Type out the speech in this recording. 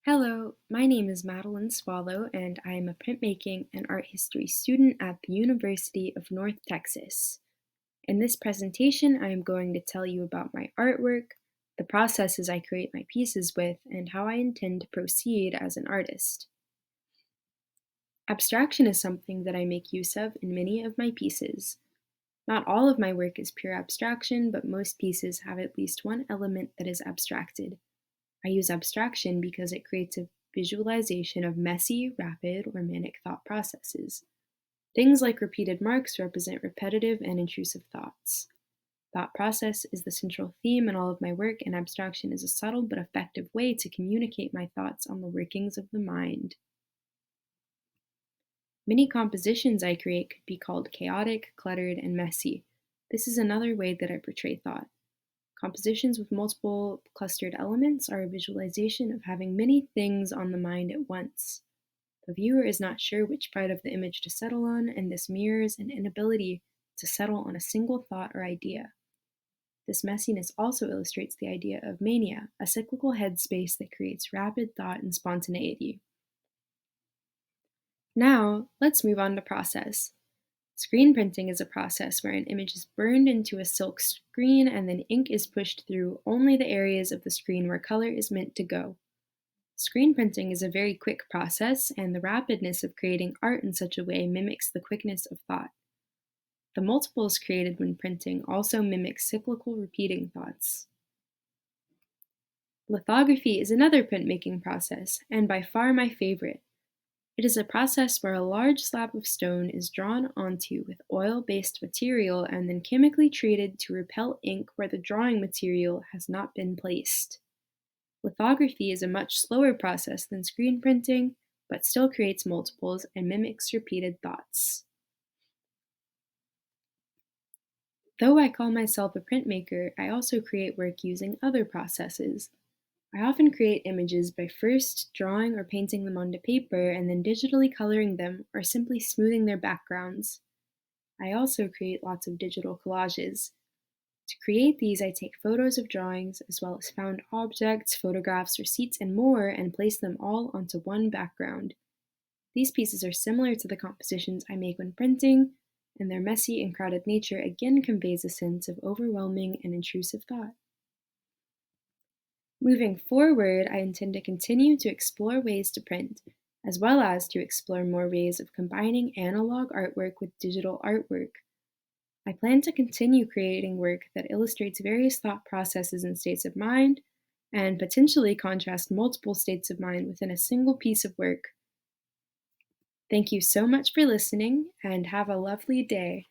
Hello, my name is Madeline Soileau, and I am a printmaking and art history student at the University of North Texas. In this presentation, I am going to tell you about my artwork, the processes I create my pieces with, and how I intend to proceed as an artist. Abstraction is something that I make use of in many of my pieces. Not all of my work is pure abstraction, but most pieces have at least one element that is abstracted. I use abstraction because it creates a visualization of messy, rapid, or manic thought processes. Things like repeated marks represent repetitive and intrusive thoughts. Thought process is the central theme in all of my work, and abstraction is a subtle but effective way to communicate my thoughts on the workings of the mind. Many compositions I create could be called chaotic, cluttered, and messy. This is another way that I portray thought. Compositions with multiple clustered elements are a visualization of having many things on the mind at once. The viewer is not sure which part of the image to settle on, and this mirrors an inability to settle on a single thought or idea. This messiness also illustrates the idea of mania, a cyclical headspace that creates rapid thought and spontaneity. Now, let's move on to process. Screen printing is a process where an image is burned into a silk screen and then ink is pushed through only the areas of the screen where color is meant to go. Screen printing is a very quick process, and the rapidness of creating art in such a way mimics the quickness of thought. The multiples created when printing also mimic cyclical repeating thoughts. Lithography is another printmaking process, and by far my favorite. It is a process where a large slab of stone is drawn onto with oil-based material and then chemically treated to repel ink where the drawing material has not been placed. Lithography is a much slower process than screen printing, but still creates multiples and mimics repeated thoughts. Though I call myself a printmaker, I also create work using other processes. I often create images by first drawing or painting them onto paper and then digitally coloring them or simply smoothing their backgrounds. I also create lots of digital collages. To create these, I take photos of drawings as well as found objects, photographs, receipts, and more and place them all onto one background. These pieces are similar to the compositions I make when printing, and their messy and crowded nature again conveys a sense of overwhelming and intrusive thought. Moving forward, I intend to continue to explore ways to print, as well as to explore more ways of combining analog artwork with digital artwork. I plan to continue creating work that illustrates various thought processes and states of mind, and potentially contrast multiple states of mind within a single piece of work. Thank you so much for listening, and have a lovely day.